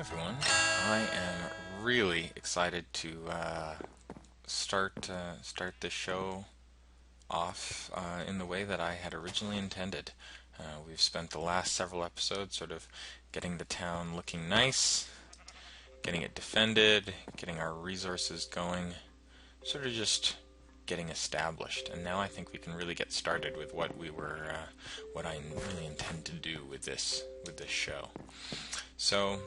everyone. I am really excited to start this show off in the way that I had originally intended. We've spent the last several episodes sort of getting the town looking nice, getting it defended, getting our resources going, sort of just getting established. And now I think we can really get started with what I really intend to do with this show. So,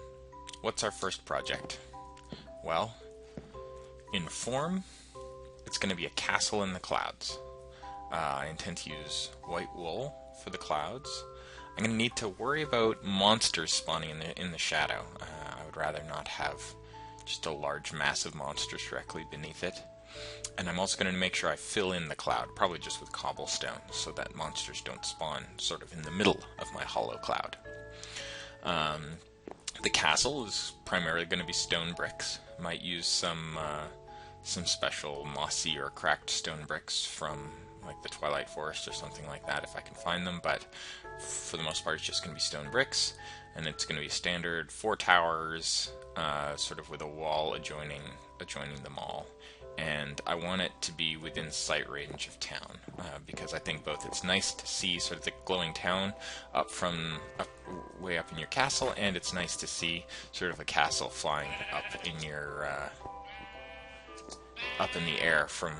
what's our first project? Well, in form, it's going to be a castle in the clouds. I intend to use white wool for the clouds. I'm going to need to worry about monsters spawning in the shadow. I would rather not have just a large mass of monsters directly beneath it. And I'm also going to make sure I fill in the cloud, probably just with cobblestone, so that monsters don't spawn sort of in the middle of my hollow cloud. The castle is primarily going to be stone bricks. Might use some special mossy or cracked stone bricks from like the Twilight Forest or something like that if I can find them, but for the most part it's just going to be stone bricks, and it's going to be standard 4 towers, sort of with a wall adjoining them all. And I want it to be within sight range of town, because I think both it's nice to see sort of the glowing town way up in your castle, and it's nice to see sort of a castle flying up in the air from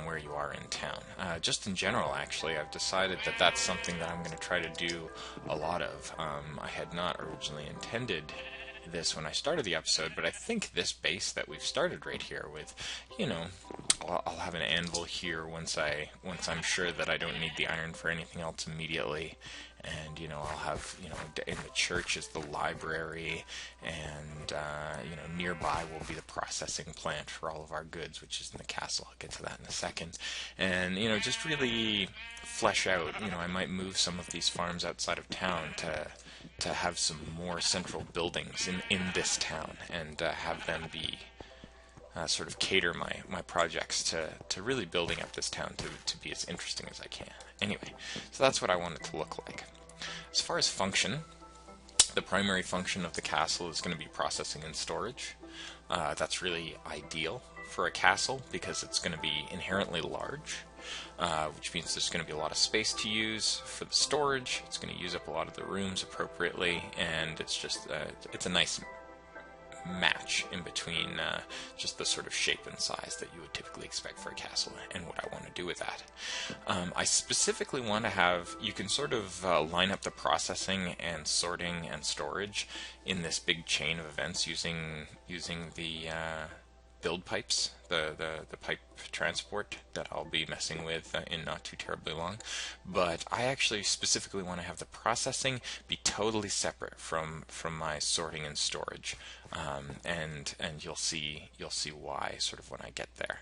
where you are in town. Just in general, actually, I've decided that that's something that I'm going to try to do a lot of. I had not originally intended this when I started the episode, but I think this base that we've started right here with, I'll have an anvil here once I'm sure that I don't need the iron for anything else immediately, and I'll have in the church is the library, and nearby will be the processing plant for all of our goods, which is in the castle. I'll get to that in a second, and just really flesh out. I might move some of these farms outside of town to have some more central buildings in this town, and have them be sort of cater my projects to really building up this town to be as interesting as I can. Anyway, so that's what I want it to look like. As far as function, the primary function of the castle is going to be processing and storage. That's really ideal for a castle because it's going to be inherently large. Which means there's going to be a lot of space to use for the storage. It's going to use up a lot of the rooms appropriately, and it's just it's a nice match in between just the sort of shape and size that you would typically expect for a castle and what I want to do with that. I specifically want to have, you can sort of line up the processing and sorting and storage in this big chain of events using the build pipes, the pipe transport that I'll be messing with in not too terribly long. But I actually specifically want to have the processing be totally separate from my sorting and storage, and you'll see why sort of when I get there.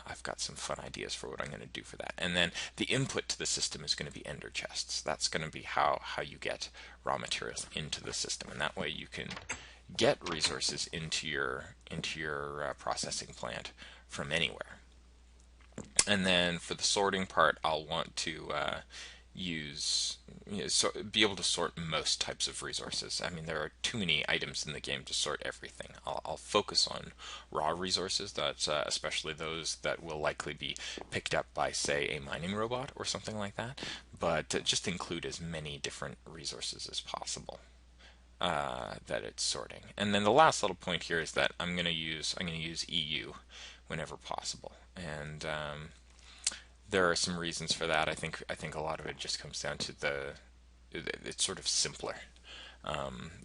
I've got some fun ideas for what I'm going to do for that. And then the input to the system is going to be ender chests. That's going to be how you get raw materials into the system, and that way you can get resources into your processing plant from anywhere. And then for the sorting part, I'll want to be able to sort most types of resources. I mean, there are too many items in the game to sort everything. I'll focus on raw resources, that's especially those that will likely be picked up by, say, a mining robot or something like that, but just include as many different resources as possible that it's sorting. And then the last little point here is that I'm going to use EU whenever possible, and there are some reasons for that. I think a lot of it just comes down to it's sort of simpler.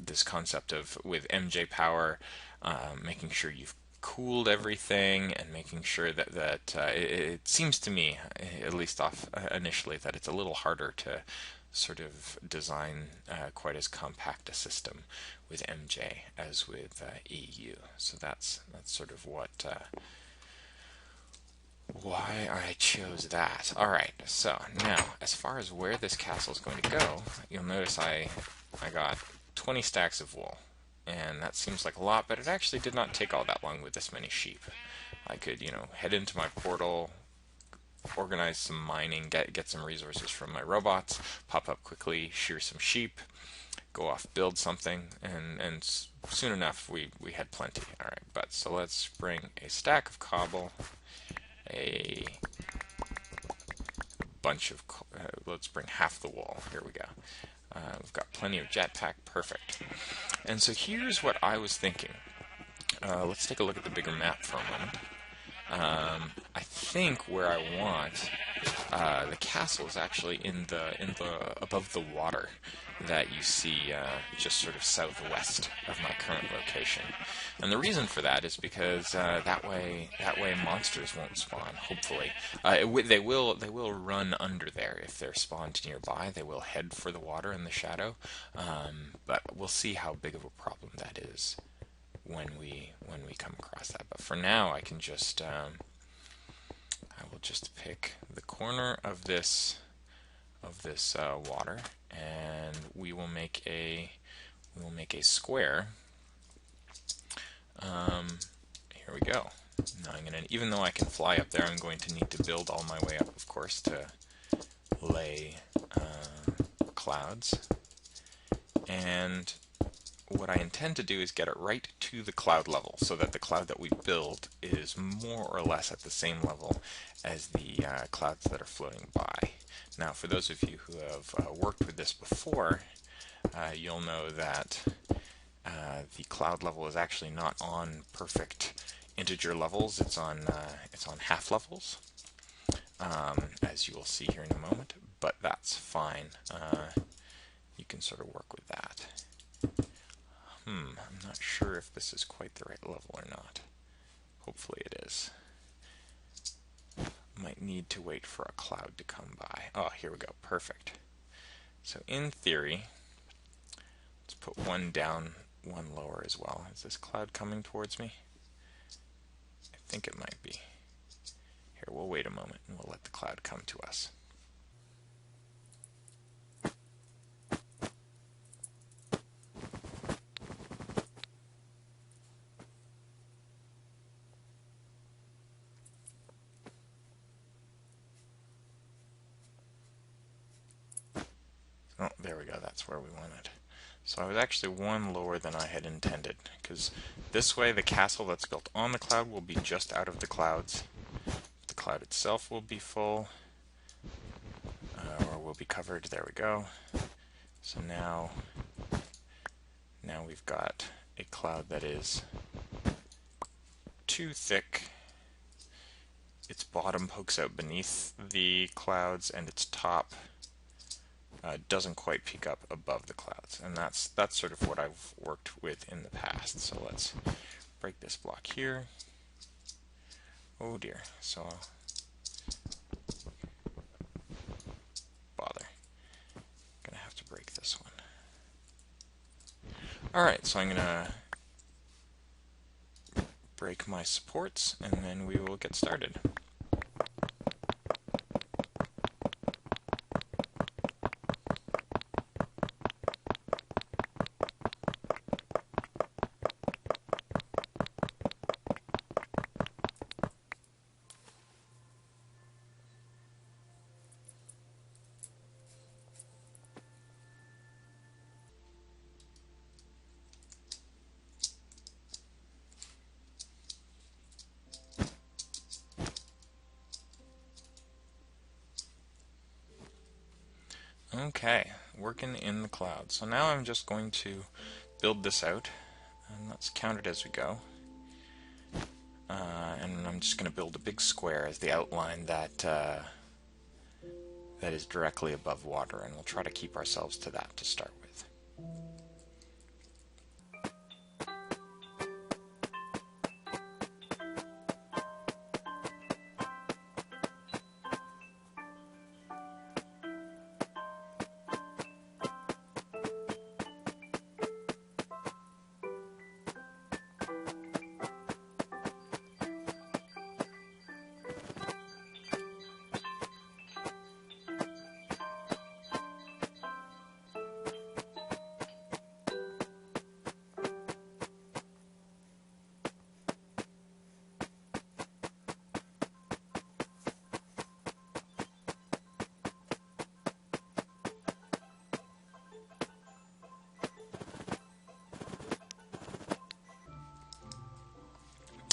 This concept of with MJ power, making sure you've cooled everything and making sure that it seems to me, at least off initially, that it's a little harder to sort of design quite as compact a system with MJ as with EU. So that's sort of why I chose that. Alright, so now as far as where this castle is going to go, you'll notice I got 20 stacks of wool, and that seems like a lot, but it actually did not take all that long with this many sheep. I could, head into my portal, organize some mining, get some resources from my robots, pop up quickly, shear some sheep, go off, build something, and soon enough we had plenty. All right, but so let's bring a stack of cobble, a bunch of let's bring half the wall. Here we go. We've got plenty of jetpack, perfect. And so here's what I was thinking. Let's take a look at the bigger map for a moment. I think where I want the castle is actually in the above the water that you see just sort of southwest of my current location. And the reason for that is because that way monsters won't spawn. Hopefully, they will run under there if they're spawned nearby. They will head for the water in the shadow, but we'll see how big of a problem that is when we come across that. But for now, I can just I will just pick the corner of this water, and we will make a square. Here we go. Now I'm gonna, even though I can fly up there, I'm going to need to build all my way up, of course, to lay clouds. And what I intend to do is get it right to the cloud level, so that the cloud that we build is more or less at the same level as the clouds that are floating by. Now, for those of you who have worked with this before, you'll know that the cloud level is actually not on perfect integer levels. It's on half levels, as you will see here in a moment. But that's fine. You can sort of work with that. I'm not sure if this is quite the right level or not. Hopefully it is. Might need to wait for a cloud to come by. Oh, here we go. Perfect. So in theory, let's put one down, one lower as well. Is this cloud coming towards me? I think it might be. Here, we'll wait a moment and we'll let the cloud come to us. Oh, there we go. That's where we wanted. So I was actually one lower than I had intended, because this way the castle that's built on the cloud will be just out of the clouds. The cloud itself will be full, or will be covered. There we go. So now we've got a cloud that is too thick. Its bottom pokes out beneath the clouds, and its top doesn't quite peek up above the clouds, and that's sort of what I've worked with in the past. So let's break this block here. Oh dear, so bother. Gonna have to break this one. Alright, so I'm gonna break my supports and then we will get started. Okay, working in the cloud. So now I'm just going to build this out, and let's count it as we go. And I'm just going to build a big square as the outline that is directly above water, and we'll try to keep ourselves to that to start with.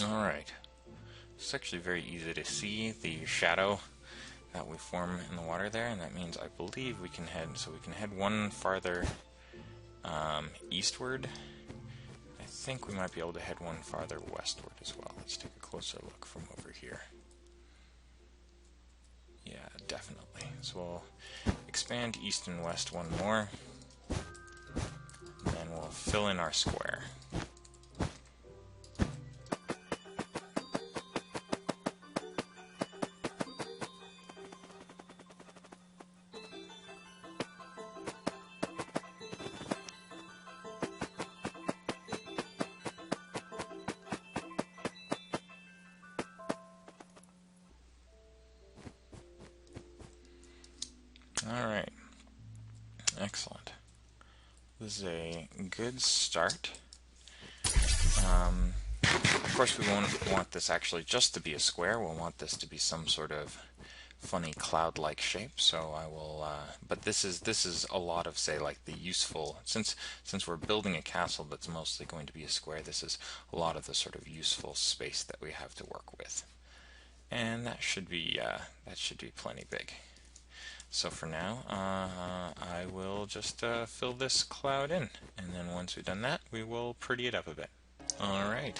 Alright, it's actually very easy to see the shadow that we form in the water there, and that means I believe we can head, so we can head one farther eastward. I think we might be able to head one farther westward as well. Let's take a closer look from over here. Yeah, definitely. So we'll expand east and west one more, and then we'll fill in our square. Alright, excellent. This is a good start. Of course we won't want this actually just to be a square, we'll want this to be some sort of funny cloud-like shape, so I will, but this is a lot of, say, like the useful, since we're building a castle that's mostly going to be a square, this is a lot of the sort of useful space that we have to work with. And that should be plenty big. So for now, I will just fill this cloud in, and then once we've done that, we will pretty it up a bit. Alright.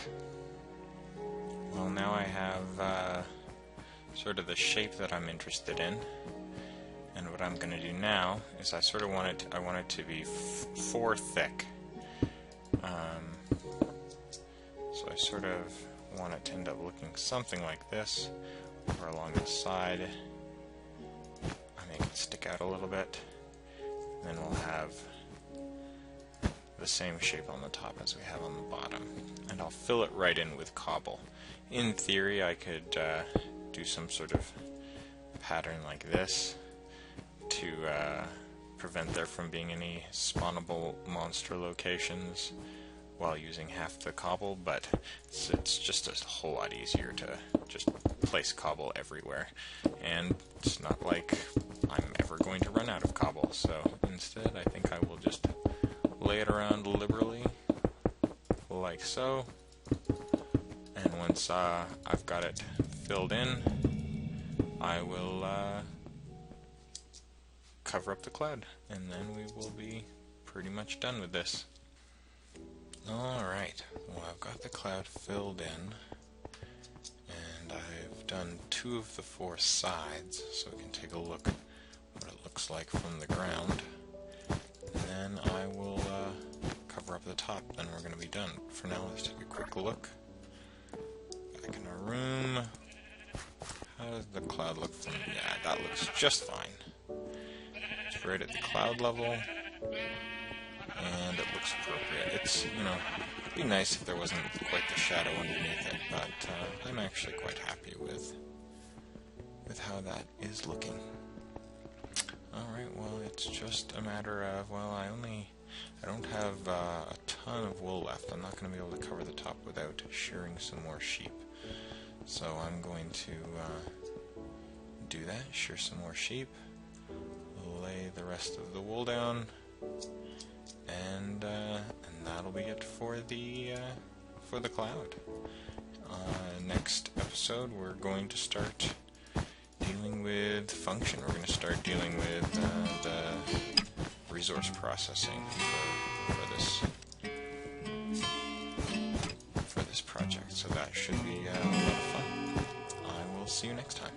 Well, now I have sort of the shape that I'm interested in, and what I'm going to do now is I sort of want it to be 4 thick. So I sort of want it to end up looking something like this, or along the side. Make it stick out a little bit, and then we'll have the same shape on the top as we have on the bottom, and I'll fill it right in with cobble. In theory, I could do some sort of pattern like this to prevent there from being any spawnable monster locations while using half the cobble, but it's just a whole lot easier to just place cobble everywhere, and it's not like I'm ever going to run out of cobble, so instead I think I will just lay it around liberally, like so, and once I've got it filled in, I will cover up the cloud, and then we will be pretty much done with this. Alright, well, I've got the cloud filled in, and I've done 2 of the 4 sides, so we can take a look what it looks like from the ground, and then I will cover up the top, then we're going to be done. For now, let's take a quick look. Back in our room. How does the cloud look from... Yeah, that looks just fine. It's right at the cloud level, and it looks appropriate. It's, it'd be nice if there wasn't quite the shadow underneath it, but I'm actually quite happy with how that is looking. Alright, well, it's just a matter of, well, I don't have a ton of wool left. I'm not going to be able to cover the top without shearing some more sheep. So I'm going to do that, shear some more sheep, lay the rest of the wool down, and that'll be it for the cloud. Next episode, we're going to start dealing with function. We're going to start dealing with the resource processing for this project. So that should be a lot of fun. I will see you next time.